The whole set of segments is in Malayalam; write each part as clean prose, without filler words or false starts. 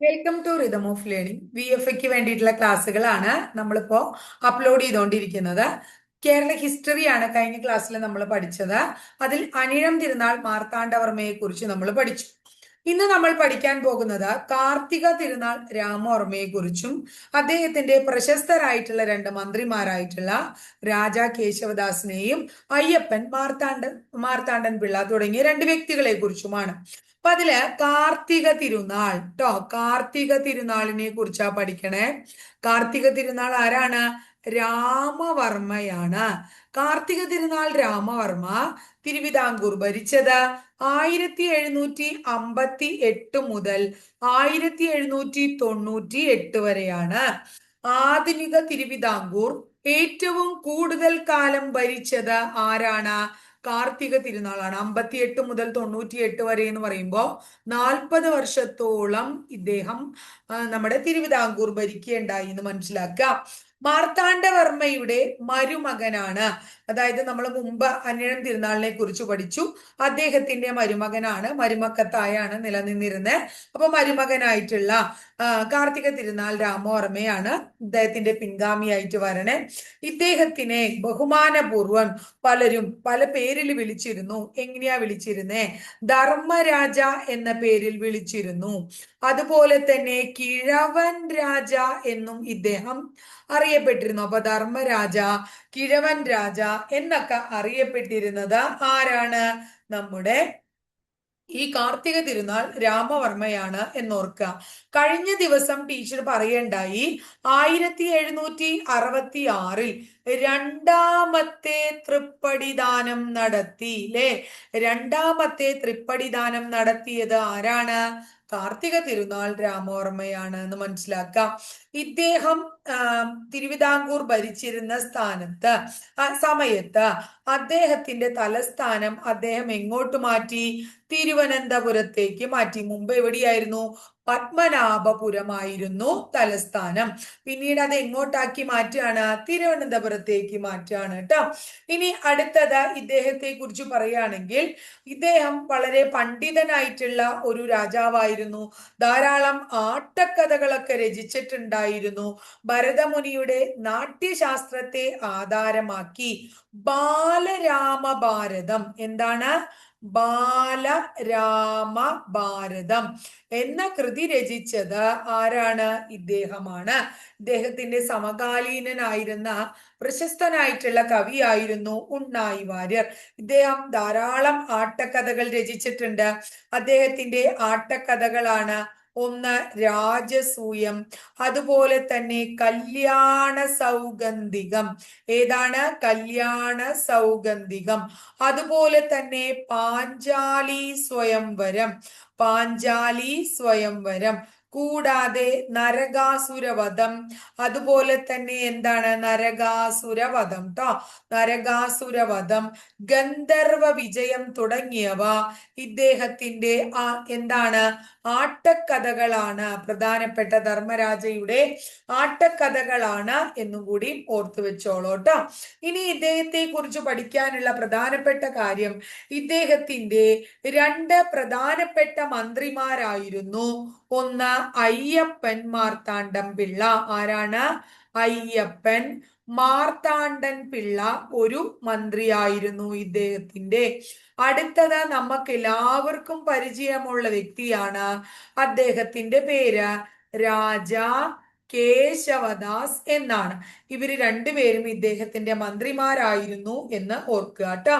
Welcome to rhythm of learning. VFAക്ക് വേണ്ടിയിട്ടുള്ള ക്ലാസ്സുകളാണ് നമ്മളിപ്പോ അപ്ലോഡ് ചെയ്തുകൊണ്ടിരിക്കുന്നത്. കേരള ഹിസ്റ്ററിയാണ് കഴിഞ്ഞ ക്ലാസ്സിൽ നമ്മൾ പഠിച്ചത്. അതിൽ അനിഴം തിരുനാൾ മാർത്താണ്ഡവർമ്മയെ കുറിച്ച് നമ്മൾ പഠിച്ചു. ഇന്ന് നമ്മൾ പഠിക്കാൻ പോകുന്നത് കാർത്തിക തിരുനാൾ രാമവർമ്മയെ കുറിച്ചും അദ്ദേഹത്തിന്റെ പ്രശസ്തരായിട്ടുള്ള രണ്ട് മന്ത്രിമാരായിട്ടുള്ള രാജാ കേശവദാസിനെയും അയ്യപ്പൻ മാർത്താണ്ഡൻ പിള്ള തുടങ്ങിയ രണ്ട് വ്യക്തികളെ കുറിച്ചുമാണ്. അപ്പൊ അതില് കാർത്തിക തിരുനാൾ ട്ടോ, കാർത്തിക തിരുനാളിനെ കുറിച്ചാ പഠിക്കണേ. കാർത്തിക തിരുനാൾ ആരാണ്? രാമവർമ്മയാണ്. കാർത്തിക തിരുനാൾ രാമവർമ്മ തിരുവിതാംകൂർ ഭരിച്ചത് 1758 മുതൽ 1798 വരെയാണ്. ആധുനിക തിരുവിതാംകൂർ ഏറ്റവും കൂടുതൽ കാലം ഭരിച്ചത് ആരാണ്? കാർത്തിക തിരുനാളാണ്. 58 മുതൽ 98 വരെ എന്ന് പറയുമ്പോൾ 40 വർഷത്തോളം ഇദ്ദേഹം നമ്മുടെ തിരുവിതാംകൂർ ഭരിക്കുകയുണ്ടായി എന്ന് മനസ്സിലാക്കാം. മാർത്താണ്ഡവർമ്മയുടെ മരുമകനാണ്. അതായത് നമ്മൾ മുമ്പ് അനിഴം തിരുനാളിനെ കുറിച്ച് പഠിച്ചു. അദ്ദേഹത്തിന്റെ മരുമകനാണ്, മരുമക്കത്തായാണ് നിലനിന്നിരുന്നത്. അപ്പൊ മരുമകനായിട്ടുള്ള കാർത്തിക തിരുനാൾ രാമവർമ്മയാണ് ഇദ്ദേഹത്തിന്റെ പിൻഗാമിയായിട്ട് വരണേ. ഇദ്ദേഹത്തിനെ ബഹുമാനപൂർവം പലരും പല പേരിൽ വിളിച്ചിരുന്നു. എങ്ങനെയാ വിളിച്ചിരുന്നേ? ധർമ്മരാജ എന്ന പേരിൽ വിളിച്ചിരുന്നു. അതുപോലെ തന്നെ കിഴവൻ രാജ എന്നും ഇദ്ദേഹം അറിയപ്പെട്ടിരുന്നു. അപ്പൊ ധർമ്മരാജ, കിഴവൻ രാജ എന്നൊക്കെ അറിയപ്പെട്ടിരുന്നത് ആരാണ്? നമ്മുടെ ഈ കാർത്തിക തിരുനാൾ രാമവർമ്മയാണ് എന്നോർക്കുക. കഴിഞ്ഞ ദിവസം ടീച്ചർ പറയണ്ടായി 1766 രണ്ടാമത്തെ തൃപ്പടിദാനം നടത്തി അല്ലെ. രണ്ടാമത്തെ തൃപ്പടിദാനം നടത്തിയത് ആരാണ്? കാർത്തിക തിരുനാൾ രാമവർമ്മയാണ് എന്ന് മനസ്സിലാക്കാം. ഇദ്ദേഹം തിരുവിതാംകൂർ ഭരിച്ചിരുന്ന സമയത്ത് അദ്ദേഹത്തിന്റെ തലസ്ഥാനം അദ്ദേഹം എങ്ങോട്ട് മാറ്റി? തിരുവനന്തപുരത്തേക്ക് മാറ്റി. മുമ്പ് എവിടെയായിരുന്നു? പത്മനാഭപുരമായിരുന്നു തലസ്ഥാനം. പിന്നീട് അത് എങ്ങോട്ടാക്കി മാറ്റുകയാണ്? തിരുവനന്തപുരത്തേക്ക് മാറ്റുകയാണ് കേട്ടോ. ഇനി അടുത്തത് ഇദ്ദേഹത്തെ കുറിച്ച് പറയുകയാണെങ്കിൽ ഇദ്ദേഹം വളരെ പണ്ഡിതനായിട്ടുള്ള ഒരു രാജാവായിരുന്നു. ധാരാളം ആട്ടക്കഥകളൊക്കെ രചിച്ചിട്ടുണ്ടായിരുന്നു. ഭരതമുനിയുടെ നാട്യശാസ്ത്രത്തെ ആധാരമാക്കി ബാലരാമഭാരതം, എന്താണ്? ബാലരാമഭാരതം എന്ന കൃതി രചിച്ചത് ആരാണ്? ഇദ്ദേഹമാണ്. ഇദ്ദേഹത്തിന്റെ സമകാലീനനായിരുന്ന പ്രശസ്തനായിട്ടുള്ള കവിയായിരുന്നു ഉണ്ണായി വാര്യർ. ഇദ്ദേഹം ധാരാളം ആട്ടക്കഥകൾ രചിച്ചിട്ടുണ്ട്. അദ്ദേഹത്തിന്റെ ആട്ടക്കഥകളാണ് ഒന്ന് രാജസൂയം, അതുപോലെ തന്നെ കല്യാണ സൗഗന്ധികം. ഏതാണ്? കല്യാണ സൗഗന്ധികം. അതുപോലെ തന്നെ പാഞ്ചാലി സ്വയംവരം, പാഞ്ചാലി സ്വയംവരം. കൂടാതെ നരകാസുരവധം. അതുപോലെ തന്നെ എന്താണ്? നരകാസുരവധം ട്ടോ, നരകാസുരവധം, ഗന്ധർവ വിജയം തുടങ്ങിയവ ഇദ്ദേഹത്തിന്റെ എന്താണ്? ആട്ടക്കഥകളാണ്. പ്രധാനപ്പെട്ട ധർമ്മരാജയുടെ ആട്ടക്കഥകളാണ് എന്നുകൂടി ഓർത്തു വെച്ചോളൂട്ടോ. ഇനി ഇദ്ദേഹത്തെ കുറിച്ച് പഠിക്കാനുള്ള പ്രധാനപ്പെട്ട കാര്യം, ഇദ്ദേഹത്തിന്റെ രണ്ട് പ്രധാനപ്പെട്ട മന്ത്രിമാരായിരുന്നു. ഒന്ന് അയ്യപ്പൻ മാർത്താണ്ഡം പിള്ള. ആരാണ്? അയ്യപ്പൻ മാർത്താണ്ഡൻ പിള്ള ഒരു മന്ത്രിയായിരുന്നു ഇദ്ദേഹത്തിന്റെ. അടുത്തത് നമുക്ക് എല്ലാവർക്കും പരിചയമുള്ള വ്യക്തിയാണ്. അദ്ദേഹത്തിന്റെ പേര് രാജാ കേശവദാസ് എന്നാണ്. ഇവര് രണ്ടുപേരും ഇദ്ദേഹത്തിന്റെ മന്ത്രിമാരായിരുന്നു എന്ന് ഓർക്കുക കേട്ടോ.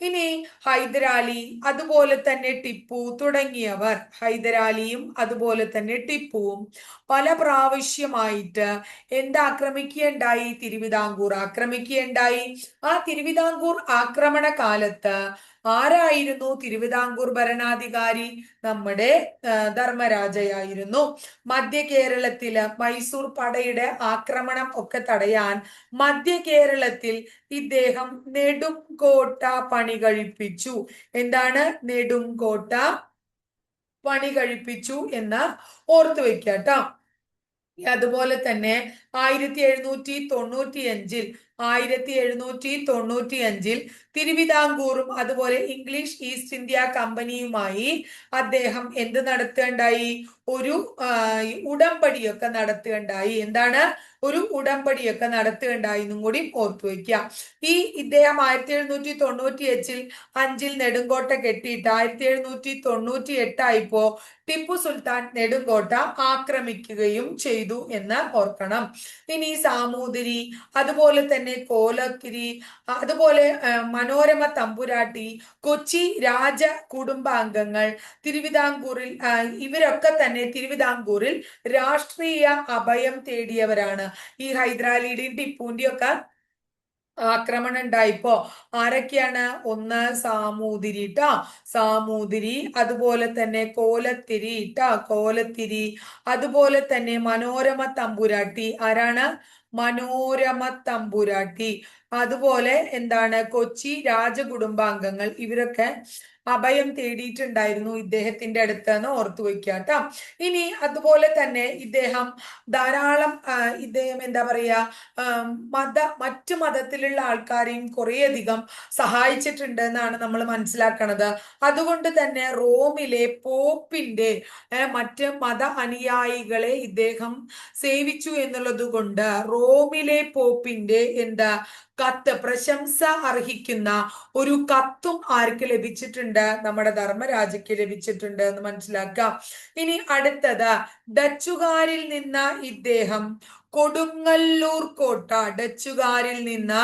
ഇനി ഹൈദരാലി, അതുപോലെ തന്നെ ടിപ്പു തുടങ്ങിയവർ, ഹൈദരാലിയും അതുപോലെ തന്നെ ടിപ്പുവും പല പ്രാവശ്യമായിട്ട് എന്താക്രമിക്കുകയുണ്ടായി? തിരുവിതാംകൂർ ആക്രമിക്കുകയുണ്ടായി. ആ തിരുവിതാംകൂർ ആക്രമണ കാലത്ത് ആരായിരുന്നു തിരുവിതാംകൂർ ഭരണാധികാരി? നമ്മുടെ ധർമ്മരാജയായിരുന്നു. മധ്യ കേരളത്തില് മൈസൂർ പടയുടെ ആക്രമണം ഒക്കെ തടയാൻ മധ്യ കേരളത്തിൽ ഇദ്ദേഹം നെടുംകോട്ട പണി കഴിപ്പിച്ചു. എന്താണ്? നെടുംകോട്ട പണി കഴിപ്പിച്ചു എന്ന് ഓർത്തു വെക്കുക കേട്ടോ. അതുപോലെ തന്നെ 1795 തിരുവിതാംകൂറും അതുപോലെ ഇംഗ്ലീഷ് ഈസ്റ്റ് ഇന്ത്യ കമ്പനിയുമായി അദ്ദേഹം എന്ത് നടത്തുകയുണ്ടായി? ഒരു ഉടമ്പടിയൊക്കെ നടത്തുകയുണ്ടായി. എന്താണ്? ഒരു ഉടമ്പടിയൊക്കെ നടത്തുകയുണ്ടായി എന്നും കൂടി ഓർത്തു വയ്ക്കുക. ഇദ്ദേഹം 1795 നെടുങ്കോട്ട കെട്ടിയിട്ട് 1798 ടിപ്പു സുൽത്താൻ നെടുങ്കോട്ട ആക്രമിക്കുകയും ചെയ്തു എന്ന് ഓർക്കണം. ഇനി സാമൂതിരി, അതുപോലെ തന്നെ കോലത്തിരി, അതുപോലെ മനോരമ തമ്പുരാട്ടി, കൊച്ചി രാജ കുടുംബാംഗങ്ങൾ തിരുവിതാംകൂറിൽ ഇവരൊക്കെ തന്നെ തിരുവിതാംകൂറിൽ രാഷ്ട്രീയ അഭയം തേടിയവരാണ്. ഈ ഹൈദരാലിയുടെയും ടിപ്പുവിന്റെയും ഒക്കെ ആക്രമണം ഉണ്ടായിപ്പോ ആരൊക്കെയാണ്? ഒന്ന് സാമൂതിരി സാമൂതിരി, അതുപോലെ തന്നെ കോലത്തിരി കോലത്തിരി, അതുപോലെ തന്നെ മനോരമ തമ്പുരാട്ടി. ആരാണ്? മനോരമ തമ്പുരാട്ടി. അതുപോലെ എന്താണ്? കൊച്ചി രാജകുടുംബാംഗങ്ങൾ. ഇവരൊക്കെ അഭയം തേടിയിട്ടുണ്ടായിരുന്നു ഇദ്ദേഹത്തിന്റെ അടുത്ത് എന്ന് ഓർത്തു വയ്ക്കുക കേട്ടോ. ഇനി അതുപോലെ തന്നെ ഇദ്ദേഹം ധാരാളം ഇദ്ദേഹം എന്താ പറയാ മറ്റു മതത്തിലുള്ള ആൾക്കാരെയും കുറേയധികം സഹായിച്ചിട്ടുണ്ട് എന്നാണ് നമ്മൾ മനസ്സിലാക്കണത്. അതുകൊണ്ട് തന്നെ റോമിലെ പോപ്പിന്റെ മറ്റ് മത അനുയായികളെ ഇദ്ദേഹം സേവിച്ചു എന്നുള്ളത് കൊണ്ട് റോമിലെ പോപ്പിന്റെ എന്താ കത്ത്, പ്രശംസ അർഹിക്കുന്ന ഒരു കത്തും ആർക്ക് ലഭിച്ചിട്ടുണ്ട്? നമ്മുടെ ധർമ്മരാജയ്ക്ക് ലഭിച്ചിട്ടുണ്ട് എന്ന് മനസ്സിലാക്കാം. ഇനി അടുത്തത്, ഡച്ചുകാരിൽ നിന്ന് ഇദ്ദേഹം കൊടുങ്ങല്ലൂർ കോട്ട, ഡച്ചുകാരിൽ നിന്ന്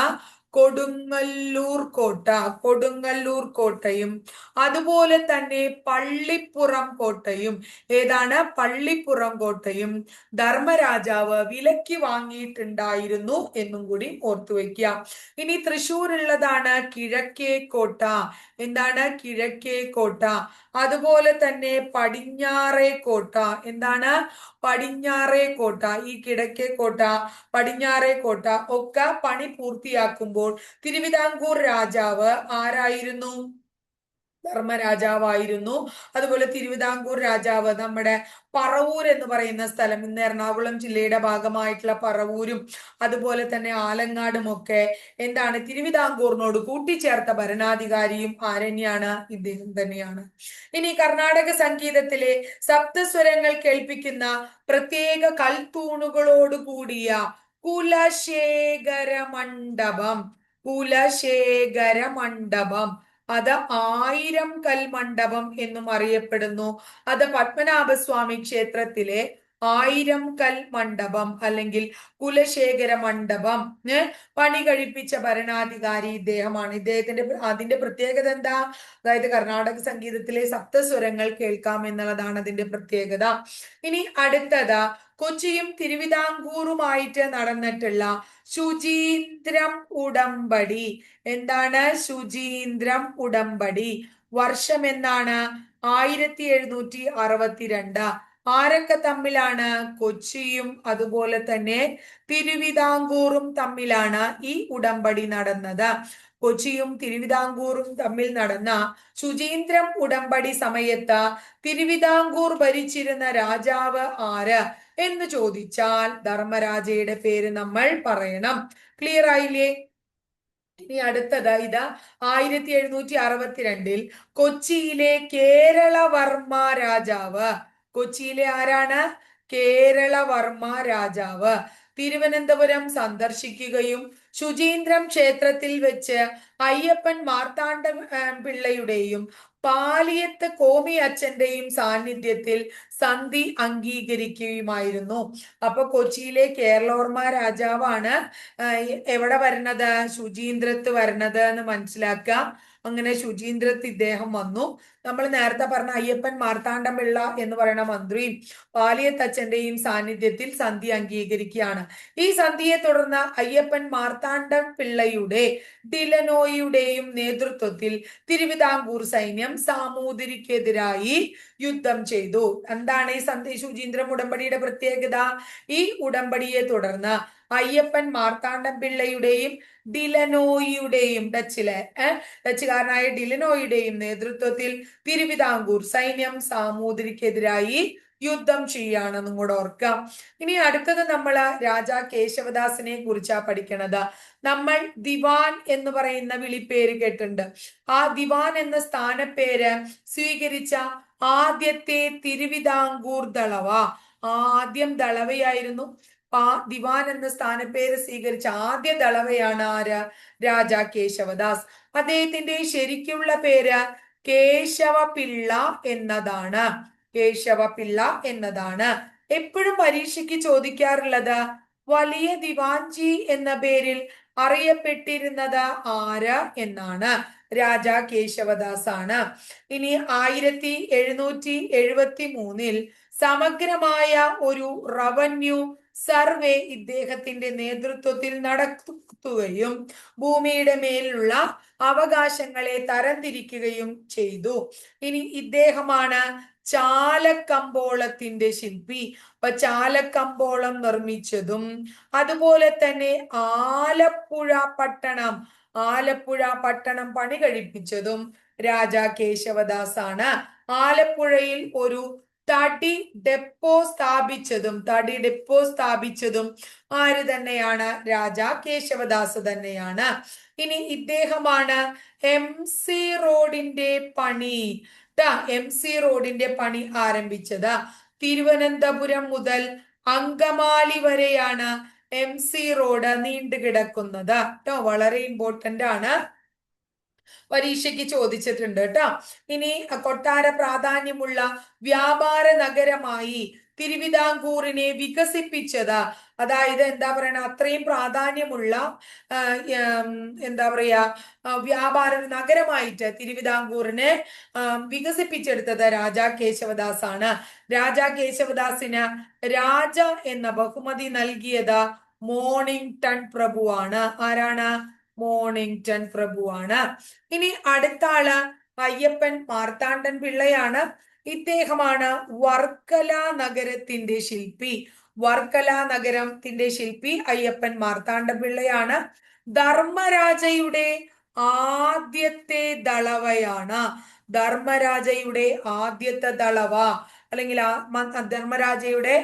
കൊടുങ്ങല്ലൂർ കോട്ടയും അതുപോലെ തന്നെ പള്ളിപ്പുറം കോട്ടയും. ഏതാണ്? പള്ളിപ്പുറം കോട്ടയും ധർമ്മരാജാവ് വിലക്ക് വാങ്ങിയിട്ടുണ്ടായിരുന്നു എന്നും കൂടി ഓർത്തു വയ്ക്കുക. ഇനി തൃശ്ശൂരുള്ളതാണ് കിഴക്കേ കോട്ട. എന്താണ്? കിഴക്കേ കോട്ട. അതുപോലെ തന്നെ പടിഞ്ഞാറേ കോട്ട. എന്താണ്? പടിഞ്ഞാറേ കോട്ട. ഈ കിഴക്കേ കോട്ട, പടിഞ്ഞാറേ കോട്ട ഒക്കെ പണി പൂർത്തിയാക്കുമ്പോൾ തിരുവിതാംകൂർ രാജാവ് ആരായിരുന്നു? ധർമ്മരാജാവായിരുന്നു. അതുപോലെ തിരുവിതാംകൂർ രാജാവ് നമ്മുടെ പറവൂർ എന്ന് പറയുന്ന സ്ഥലം, ഇന്ന് എറണാകുളം ജില്ലയുടെ ഭാഗമായിട്ടുള്ള പറവൂരും അതുപോലെ തന്നെ ആലങ്ങാടും ഒക്കെ എന്താണ്? തിരുവിതാംകൂറിനോട് കൂട്ടിച്ചേർത്ത ഭരണാധികാരിയും ആരന്നെയാണ്? ഇദ്ദേഹം തന്നെയാണ്. ഇനി കർണാടക സംഗീതത്തിലെ സപ്തസ്വരങ്ങൾ കേൾപ്പിക്കുന്ന പ്രത്യേക കൽത്തൂണുകളോട് കൂടിയ കുലശേഖര മണ്ഡപം അത് 1000 കൽമണ്ഡപം എന്നും അറിയപ്പെടുന്നു. അത് പത്മനാഭസ്വാമി ക്ഷേത്രത്തിലെ 1000 കൽമണ്ഡപം അല്ലെങ്കിൽ കുലശേഖര മണ്ഡപം പണി കഴിപ്പിച്ച ഭരണാധികാരി ഇദ്ദേഹമാണ്. അതിന്റെ പ്രത്യേകത എന്താ? അതായത് കർണാടക സംഗീതത്തിലെ സപ്തസ്വരങ്ങൾ കേൾക്കാം എന്നുള്ളതാണ് അതിന്റെ പ്രത്യേകത. ഇനി അടുത്തത്, കൊച്ചിയും തിരുവിതാംകൂറുമായിട്ട് നടന്നിട്ടുള്ള ശുചീന്ദ്രം ഉടമ്പടി. എന്താണ്? ശുചീന്ദ്രം ഉടമ്പടി. വർഷം എന്നാണ്? 1762. ആരൊക്കെ തമ്മിലാണ്? കൊച്ചിയും അതുപോലെ തന്നെ തിരുവിതാംകൂറും തമ്മിലാണ് ഈ ഉടമ്പടി നടന്നത്. കൊച്ചിയും തിരുവിതാംകൂറും തമ്മിൽ നടന്ന ശുചീന്ദ്രം ഉടമ്പടി സമയത്ത് തിരുവിതാംകൂർ ഭരിച്ചിരുന്ന രാജാവ് ആര് എന്ന് ചോദിച്ചാൽ ധർമ്മരാജയുടെ പേര് നമ്മൾ പറയണം. ക്ലിയർ ആയില്ലേ? ഇനി അടുത്തത്, ഇത് 1762 കൊച്ചിയിലെ കേരളവർമ്മ രാജാവ്. കൊച്ചിയിലെ ആരാണ്? കേരളവർമ്മ രാജാവ് തിരുവനന്തപുരം സന്ദർശിക്കുകയും ശുചീന്ദ്രം ക്ഷേത്രത്തിൽ വെച്ച് അയ്യപ്പൻ മാർത്താണ്ഡ പിള്ളയുടെയും പാലിയത്ത് കോമി അച്ഛന്റെയും സാന്നിധ്യത്തിൽ സന്ധി അംഗീകരിക്കുകയുമായിരുന്നു. അപ്പൊ കൊച്ചിയിലെ കേരളവർമ്മ രാജാവാണ് എവിടെ വരണത്? ശുചീന്ദ്രത്ത് വരണത് എന്ന് മനസ്സിലാക്കാം. അങ്ങനെ ശുചീന്ദ്രത്ത് ഇദ്ദേഹം വന്നു. നമ്മൾ നേരത്തെ പറഞ്ഞ അയ്യപ്പൻ മാർത്താണ്ഡം പിള്ള എന്ന് പറയുന്ന മന്ത്രിയും പാലിയത്തച്ഛന്റെയും സാന്നിധ്യത്തിൽ സന്ധി അംഗീകരിക്കുകയാണ്. ഈ സന്ധിയെ തുടർന്ന് അയ്യപ്പൻ മാർത്താണ്ഡം പിള്ളയുടെ ഡിലനോയുടെയും നേതൃത്വത്തിൽ തിരുവിതാംകൂർ സൈന്യം സാമൂതിരിക്കെതിരായി യുദ്ധം ചെയ്തു. എന്താണ് ഈ ശുചീന്ദ്രം ഉടമ്പടിയുടെ പ്രത്യേകത? ഈ ഉടമ്പടിയെ തുടർന്ന് അയ്യപ്പൻ മാർത്താണ്ഡം പിള്ളയുടെയും ഡിലനോയിയുടെയും ഡച്ചുകാരനായ ഡിലനോയുടെയും നേതൃത്വത്തിൽ തിരുവിതാംകൂർ സൈന്യം സാമൂതിരിക്കെതിരായി യുദ്ധം ചെയ്യാണെന്നും കൂടെ ഓർക്കാം. ഇനി അടുത്തത് നമ്മൾ രാജാ കേശവദാസിനെ കുറിച്ചാ പഠിക്കണത്. നമ്മൾ ദിവാൻ എന്ന് പറയുന്ന വിളിപ്പേര് കേട്ടിട്ടുണ്ട്. ആ ദിവാൻ എന്ന സ്ഥാനപ്പേര് സ്വീകരിച്ച ആദ്യത്തെ തിരുവിതാംകൂർ ദളവ, ആദ്യം ദളവയായിരുന്നു. ദിവാൻ എന്ന സ്ഥാനപ്പേര് സ്വീകരിച്ച ആദ്യ ദളവയാണ് ആര്? രാജാ കേശവദാസ്. അദ്ദേഹത്തിന്റെ ശരിക്കുള്ള പേര് കേശവപിള്ള എന്നതാണ്. കേശവപിള്ള എന്നതാണ്. എപ്പോഴും പരീക്ഷയ്ക്ക് ചോദിക്കാറുള്ളത് വലിയ ദിവാൻജി എന്ന പേരിൽ അറിയപ്പെട്ടിരുന്നത് ആര് എന്നാണ്. രാജാ കേശവദാസ് ആണ്. ഇനി 1773 സമഗ്രമായ ഒരു റവന്യൂ സർവേ ഇദ്ദേഹത്തിന്റെ നേതൃത്വത്തിൽ നടത്തുകയും ഭൂമിയുടെ മേലുള്ള അവകാശങ്ങളെ തരംതിരിക്കുകയും ചെയ്തു. ഇനി ഇദ്ദേഹമാണ് ചാലക്കമ്പോളത്തിന്റെ ശില്പി. അപ്പൊ ചാലക്കമ്പോളം നിർമ്മിച്ചതും അതുപോലെ തന്നെ ആലപ്പുഴ പട്ടണം പണി കഴിപ്പിച്ചതും രാജാ കേശവദാസ് ആണ്. ആലപ്പുഴയിൽ ഒരു തടി ഡെപ്പോ സ്ഥാപിച്ചതും ആര് തന്നെയാണ്? രാജാ കേശവദാസ് തന്നെയാണ്. ഇനി ഇദ്ദേഹമാണ് MC റോഡിന്റെ പണി ആരംഭിച്ചത്. തിരുവനന്തപുരം മുതൽ അങ്കമാലി വരെയാണ് MC റോഡ് നീണ്ടുകിടക്കുന്നത് കേട്ടോ. വളരെ ഇമ്പോർട്ടന്റ് ആണ്, പരീക്ഷയ്ക്ക് ചോദിച്ചിട്ടുണ്ട് കേട്ടോ. ഇനി കൊട്ടാര പ്രാധാന്യമുള്ള വ്യാപാര നഗരമായി തിരുവിതാംകൂറിനെ വികസിപ്പിച്ചത്, അതായത് എന്താ പറയണ, അത്രയും പ്രാധാന്യമുള്ള എന്താ പറയാ വ്യാപാര നഗരമായിട്ട് തിരുവിതാംകൂറിനെ വികസിപ്പിച്ചെടുത്തത് രാജാ കേശവദാസ് ആണ്. രാജാ കേശവദാസിന് രാജ എന്ന ബഹുമതി നൽകിയത് മോണിങ്ടൺ പ്രഭുവാണ്. ആരാണ്? മോണിങ്ടൺ പ്രഭുവാണ്. ഇനി അടുത്ത ആള് അയ്യപ്പൻ മാർത്താണ്ഡൻ പിള്ളയാണ്. ഇദ്ദേഹമാണ് വർക്കല നഗരത്തിന്റെ ശില്പി. അയ്യപ്പൻ മാർത്താണ്ഡൻ പിള്ളയാണ്. ധർമ്മരാജയുടെ ആദ്യത്തെ ദളവയാണ്. അല്ലെങ്കിൽ ധർമ്മരാജയുടെ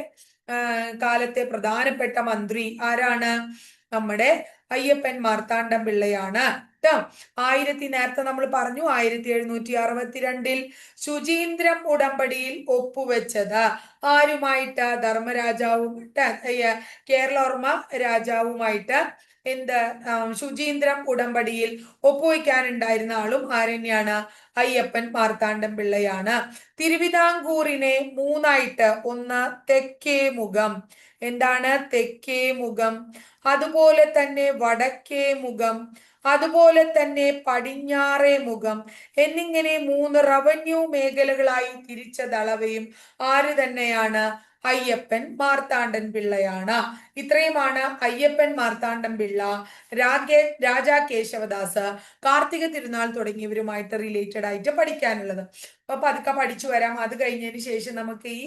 കാലത്തെ പ്രധാനപ്പെട്ട മന്ത്രി ആരാണ്? നമ്മുടെ അയ്യപ്പൻ മാർത്താണ്ഡൻ പിള്ളയാണ്. നേരത്തെ നമ്മൾ പറഞ്ഞു 1762 ശുചീന്ദ്രം ഉടമ്പടിയിൽ ഒപ്പുവെച്ചത് ആരുമായിട്ട്? കേരളവർമ്മ രാജാവുമായിട്ട് ശുചീന്ദ്രം ഉടമ്പടിയിൽ ഒപ്പുവെക്കാനുണ്ടായിരുന്ന ആളും ആരെന്നെയാണ്? അയ്യപ്പൻ മാർത്താണ്ഡൻ പിള്ളയാണ്. തിരുവിതാംകൂറിനെ മൂന്നായിട്ട്, ഒന്ന് തെക്കേമുഖം, എന്താണ് തെക്കേമുഖം, അതുപോലെ തന്നെ വടക്കേമുഖം, അതുപോലെ തന്നെ പടിഞ്ഞാറേമുഖം എന്നിങ്ങനെ 3 റവന്യൂ മേഖലകളായി തിരിച്ച ദളവയും ആര് തന്നെയാണ്? അയ്യപ്പൻ മാർത്താണ്ഡൻ പിള്ളയാണ്. ഇത്രയുമാണ് അയ്യപ്പൻ മാർത്താണ്ഡൻ പിള്ള, രാജാ കേശവദാസ്, കാർത്തിക തിരുനാൾ തുടങ്ങിയവരുമായിട്ട് റിലേറ്റഡ് ആയിട്ട് പഠിക്കാനുള്ളത്. അപ്പൊ പതുക്കെ പഠിച്ചു വരാം. അത് കഴിഞ്ഞതിന് ശേഷം നമുക്ക് ഈ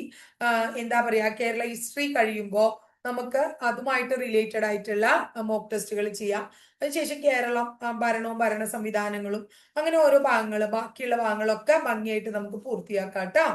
എന്താ പറയാ കേരള ഹിസ്റ്ററി കഴിയുമ്പോൾ നമുക്ക് അതുമായിട്ട് റിലേറ്റഡ് ആയിട്ടുള്ള മോക്ക് ടെസ്റ്റുകൾ ചെയ്യാം. അതിനുശേഷം കേരളം ഭരണവും ഭരണ സംവിധാനങ്ങളും അങ്ങനെ ഓരോ ഭാഗങ്ങൾ, ബാക്കിയുള്ള ഭാഗങ്ങളൊക്കെ ഭംഗിയായിട്ട് നമുക്ക് പൂർത്തിയാക്കാം കേട്ടോ.